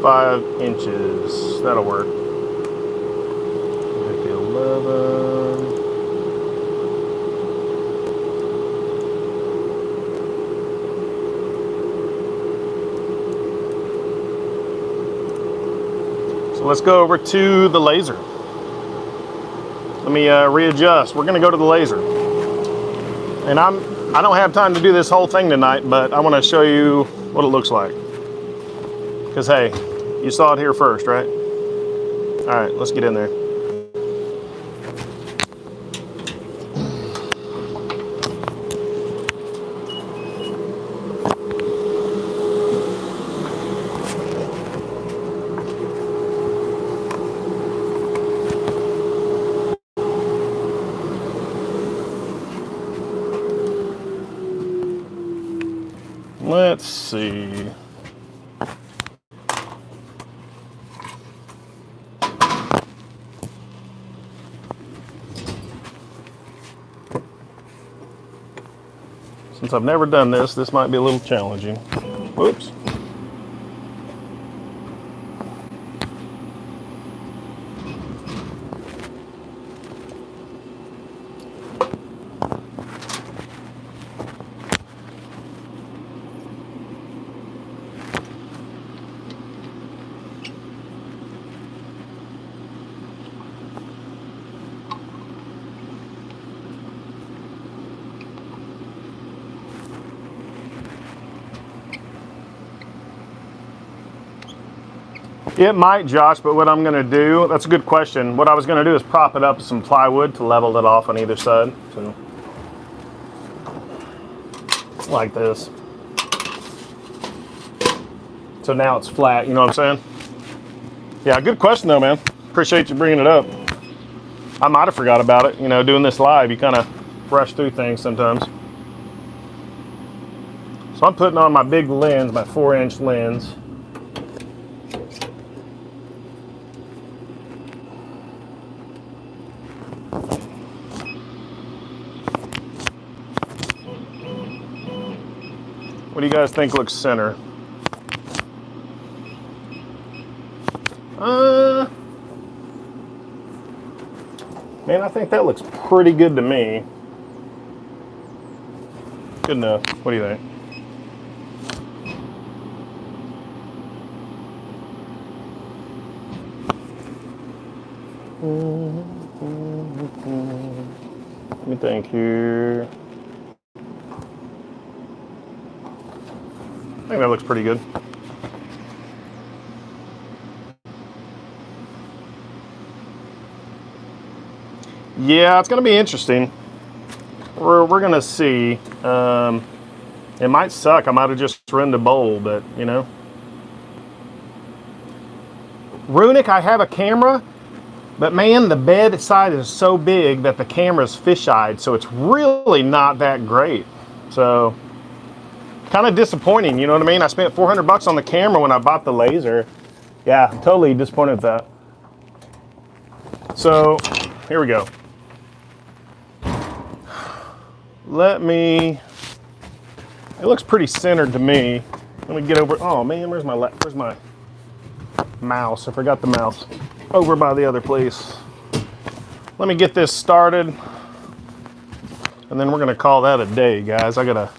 5 inches. That'll work. 11. So let's go over to the laser. Let me readjust. We're gonna go to the laser. And I don't have time to do this whole thing tonight, but I wanna show you what it looks like. Because hey, you saw it here first, right? All right, let's get in there. Let's see. Since I've never done this, this might be a little challenging. Whoops. It might, Josh, but what I'm going to do, that's a good question. What I was going to do is prop it up with some plywood to level it off on either side. So, like this. So now it's flat, you know what I'm saying? Yeah, good question though, man. Appreciate you bringing it up. I might have forgot about it. You know, doing this live, you kind of rush through things sometimes. So I'm putting on my big lens, my 4-inch lens. What do you guys think looks center? Man, I think that looks pretty good to me. Good enough. What do you think? Let me think here. I think that looks pretty good. Yeah, it's going to be interesting. We're going to see. It might suck. I might have just run the bowl, but you know. Runic, I have a camera, but man, the bed side is so big that the camera's fisheyed, so it's really not that great. So, kind of disappointing, you know what I mean? I spent $400 on the camera when I bought the laser. Yeah, totally disappointed with that. So, here we go. It looks pretty centered to me. Let me get over, oh man, where's my mouse? I forgot the mouse. Over by the other place. Let me get this started. And then we're gonna call that a day, guys. I gotta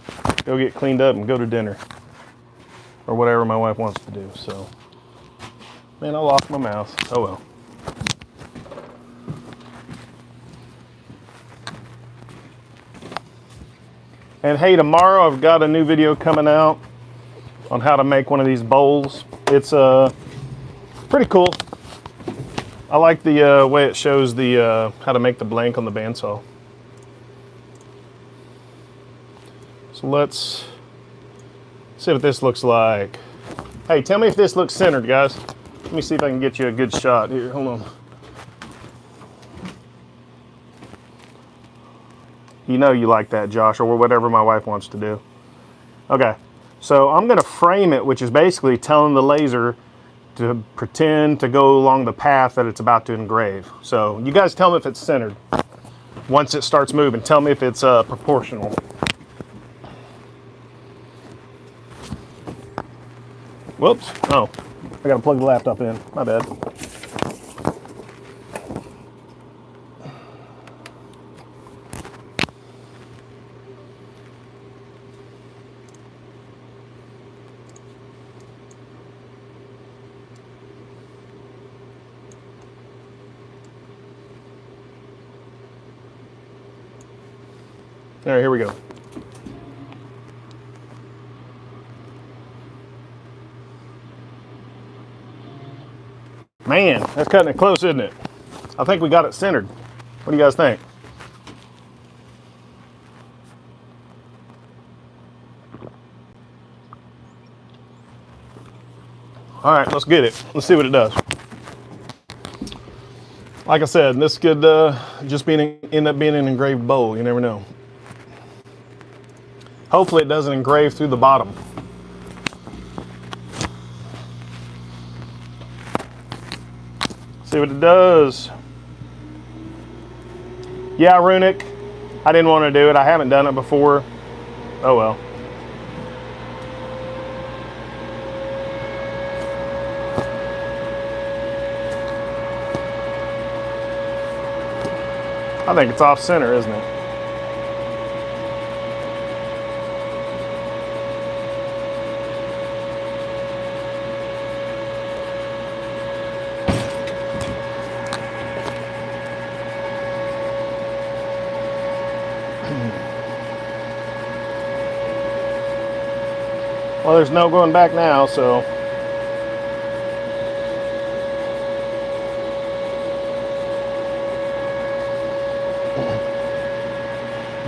go get cleaned up and go to dinner. Or whatever my wife wants to do, so. Man, I lost my mouse, oh well. And hey, tomorrow I've got a new video coming out on how to make one of these bowls. It's pretty cool. I like the way it shows the how to make the blank on the bandsaw. So let's see what this looks like. Hey, tell me if this looks centered, guys. Let me see if I can get you a good shot here. Hold on. You know you like that, Josh, or whatever my wife wants to do. Okay, so I'm gonna frame it, which is basically telling the laser to pretend to go along the path that it's about to engrave. So you guys tell me if it's centered. Once it starts moving, tell me if it's proportional. Whoops, oh, I gotta plug the laptop in, my bad. All right, here we go. Man, that's cutting it close, isn't it? I think we got it centered. What do you guys think? All right, let's get it. Let's see what it does. Like I said, this could just end up being an engraved bowl. You never know. Hopefully it doesn't engrave through the bottom. See what it does. Yeah, Runic. I didn't want to do it. I haven't done it before. Oh well. I think it's off center, isn't it? Well, there's no going back now, so.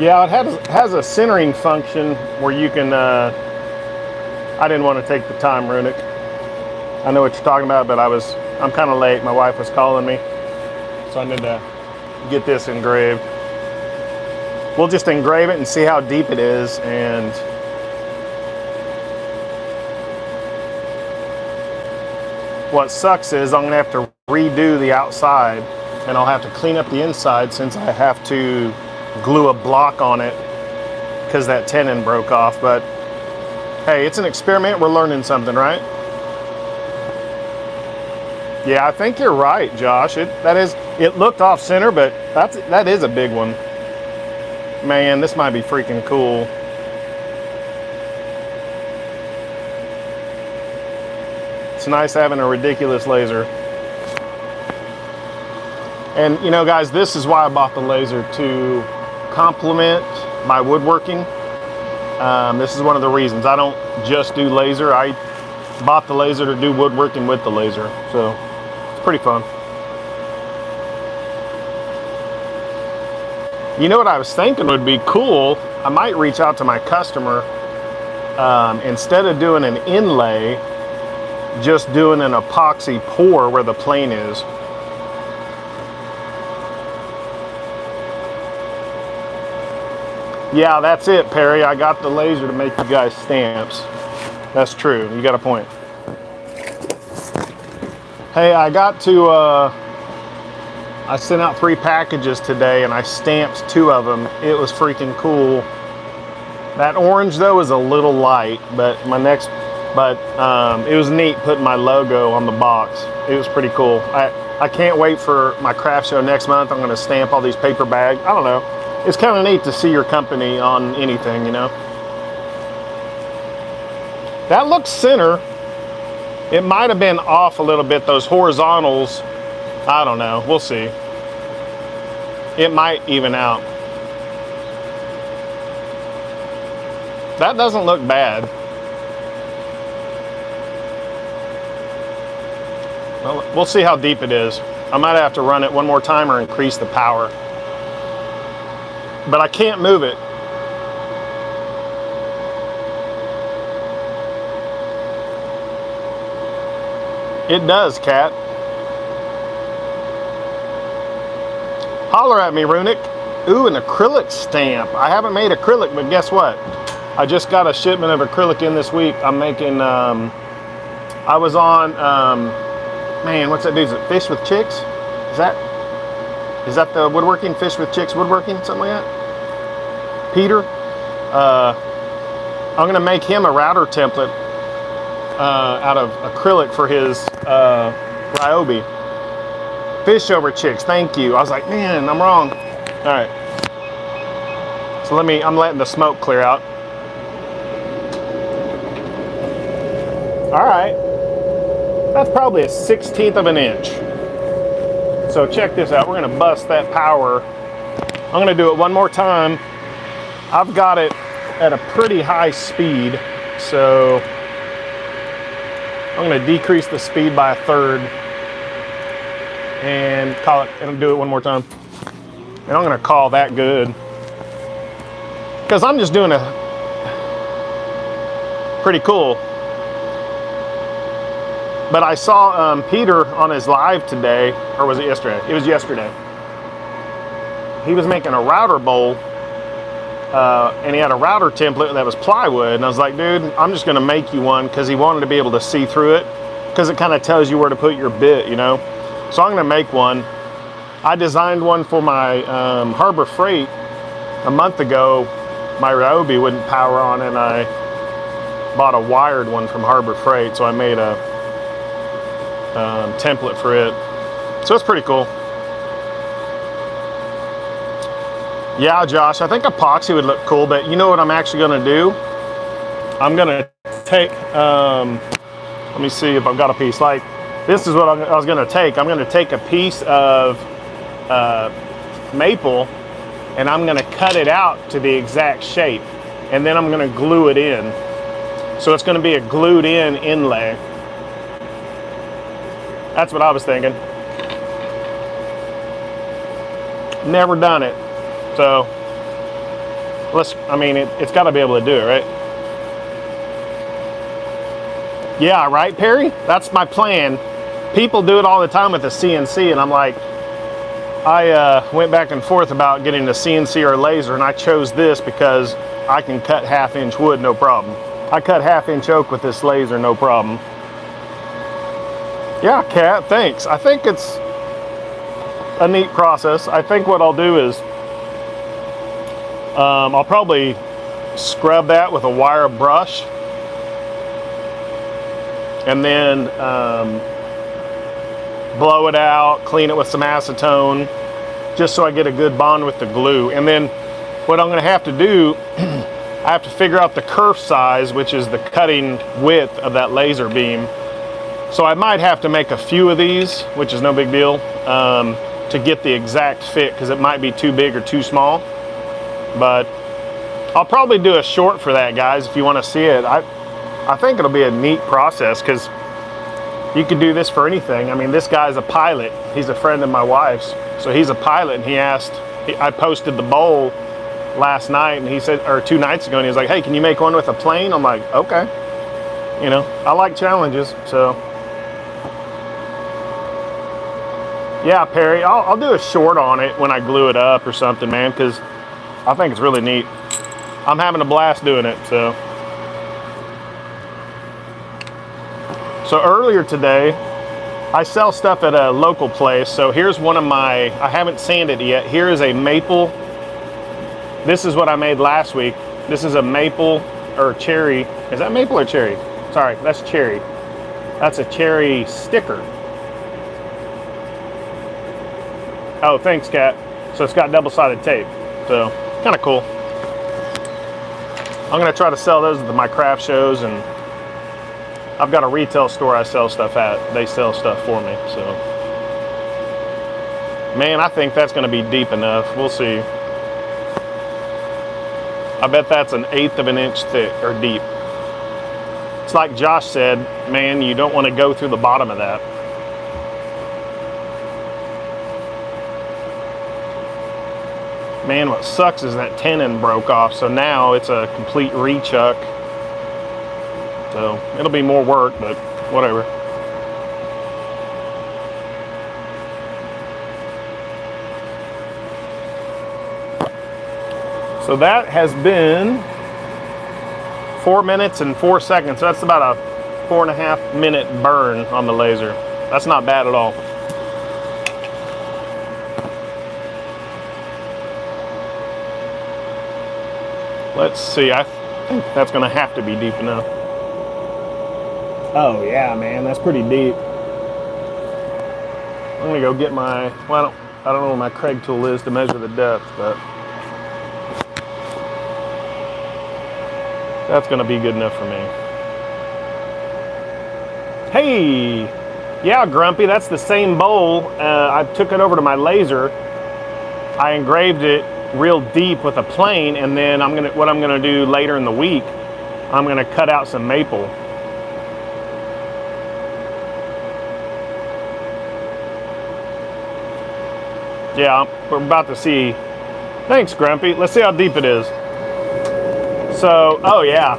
Yeah, it has a centering function where you can, I didn't want to take the time, Runic. I know what you're talking about, but I'm kind of late. My wife was calling me, so I need to get this engraved. We'll just engrave it and see how deep it is, and what sucks is I'm gonna have to redo the outside, and I'll have to clean up the inside since I have to glue a block on it because that tenon broke off. But hey, it's an experiment. We're learning something, right? Yeah, I think you're right, Josh. It looked off center, but that is a big one. Man, this might be freaking cool. It's nice having a ridiculous laser. And you know, guys, this is why I bought the laser, to complement my woodworking. This is one of the reasons. I don't just do laser. I bought the laser to do woodworking with the laser. So it's pretty fun. You know what I was thinking would be cool? I might reach out to my customer. Instead of doing an inlay, just doing an epoxy pour where the plane is. Yeah, that's it, Perry. I got the laser to make you guys stamps. That's true. You got a point. Hey, I got to, I sent out 3 packages today and I stamped 2 of them. It was freaking cool. That orange though is a little light, but it was neat putting my logo on the box. It was pretty cool. I can't wait for my craft show next month. I'm gonna stamp all these paper bags. I don't know. It's kind of neat to see your company on anything, you know. That looks center. It might have been off a little bit, those horizontals. I don't know, we'll see. It might even out. That doesn't look bad. Well, we'll see how deep it is. I might have to run it one more time or increase the power. But I can't move it. It does, Cat. Holler at me, Runic. Ooh, an acrylic stamp. I haven't made acrylic, but guess what? I just got a shipment of acrylic in this week. I'm making, I was on, man, what's that dude? Is it Fish with Chicks? Is that the woodworking? Fish with Chicks woodworking? Something like that? Peter. I'm going to make him a router template out of acrylic for his Ryobi. Fish over Chicks. Thank you. I was like, man, I'm wrong. All right. So I'm letting the smoke clear out. All right. That's probably a 1/16 of an inch. So check this out. We're going to bust that power. I'm going to do it one more time. I've got it at a pretty high speed, so I'm going to decrease the speed by 1/3 and call it, and do it one more time. And I'm going to call that good, because I'm just doing a pretty cool. But I saw Peter on his live today, or was it yesterday? It was yesterday. He was making a router bowl. And he had a router template that was plywood, and I was like, dude, I'm just gonna make you one, because he wanted to be able to see through it, because it kind of tells you where to put your bit, you know. So I'm gonna make one. I designed one for my Harbor Freight a month ago. My Ryobi wouldn't power on, and I bought a wired one from Harbor Freight, so I made a template for it. So it's pretty cool. Yeah, Josh, I think epoxy would look cool, but you know what I'm actually gonna do? I'm gonna take, let me see if I've got a piece. Like, this is what I was gonna take. I'm gonna take a piece of maple, and I'm gonna cut it out to the exact shape, and then I'm gonna glue it in. So it's gonna be a glued in inlay. That's what I was thinking. Never done it. So I mean, it's gotta be able to do it, right? Yeah, right, Perry? That's my plan. People do it all the time with the CNC, and I'm like, I went back and forth about getting the CNC or laser, and I chose this because I can cut 1/2-inch wood, no problem. I cut 1/2-inch oak with this laser, no problem. Yeah, Kat, thanks. I think it's a neat process. I think what I'll do is I'll probably scrub that with a wire brush, and then blow it out, clean it with some acetone, just so I get a good bond with the glue. And then what I'm gonna have to do, I have to figure out the kerf size, which is the cutting width of that laser beam. So I might have to make a few of these, which is no big deal, to get the exact fit, because it might be too big or too small. But I'll probably do a short for that, guys, if you want to see it. I think it'll be a neat process, because you could do this for anything. I mean, this guy's a pilot. He's a friend of my wife's, so he's a pilot, and he asked, I posted the bowl last night, and he said, or 2 nights ago, and he was like, hey, can you make one with a plane? I'm like, okay. You know, I like challenges, so. Yeah, Perry, I'll do a short on it when I glue it up or something, man, because I think it's really neat. I'm having a blast doing it, so. So earlier today, I sell stuff at a local place. So here's one of my, I haven't sanded it yet. Here is a maple. This is what I made last week. This is a maple or cherry. Is that maple or cherry? Sorry, that's cherry. That's a cherry sticker. Oh, thanks, Kat. So it's got double-sided tape. So kind of cool. I'm gonna try to sell those at my craft shows, and I've got a retail store I sell stuff at. They sell stuff for me, so. Man, I think that's gonna be deep enough. We'll see. I bet that's 1/8 of an inch thick or deep. It's like Josh said, man, you don't want to go through the bottom of that. Man, what sucks is that tenon broke off, so now it's a complete rechuck. So it'll be more work, but whatever. So that has been 4 minutes and 4 seconds. So that's about a 4.5 minute burn on the laser. That's not bad at all. Let's see, I think that's gonna have to be deep enough. Oh yeah, man, that's pretty deep. I'm gonna go get my, well, I don't know where my Craig tool is to measure the depth, but that's gonna be good enough for me. Hey, yeah, Grumpy, that's the same bowl. I took it over to my laser. I engraved it real deep with a plane, and then what I'm gonna do later in the week, I'm gonna cut out some maple. Yeah, we're about to see. Thanks, Grumpy. Let's see how deep it is. So, oh yeah.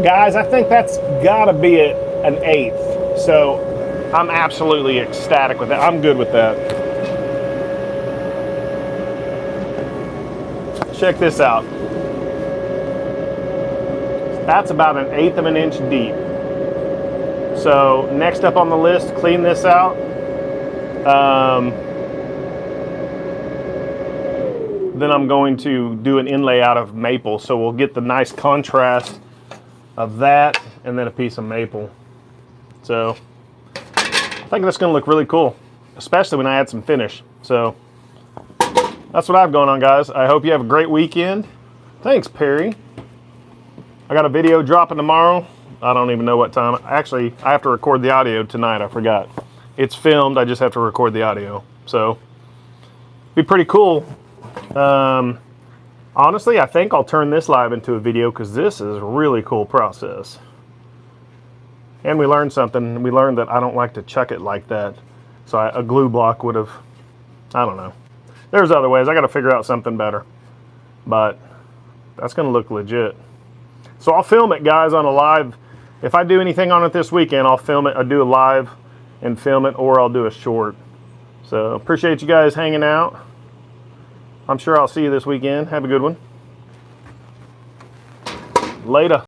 Guys, I think that's gotta be an 1/8. So I'm absolutely ecstatic with that. I'm good with that. Check this out. That's about 1/8 of an inch deep. So next up on the list, clean this out. Then I'm going to do an inlay out of maple, so we'll get the nice contrast of that and then a piece of maple. So I think that's going to look really cool, especially when I add some finish. So that's what I've going on, guys. I hope you have a great weekend. Thanks, Perry. I got a video dropping tomorrow. I don't even know what time. Actually, I have to record the audio tonight. I forgot. It's filmed. I just have to record the audio. So be pretty cool. Honestly, I think I'll turn this live into a video because this is a really cool process. And we learned something. We learned that I don't like to chuck it like that. So a glue block would have, I don't know. There's other ways. I got to figure out something better. But that's going to look legit. So I'll film it, guys, on a live. If I do anything on it this weekend, I'll film it. I'll do a live and film it, or I'll do a short. So appreciate you guys hanging out. I'm sure I'll see you this weekend. Have a good one. Later.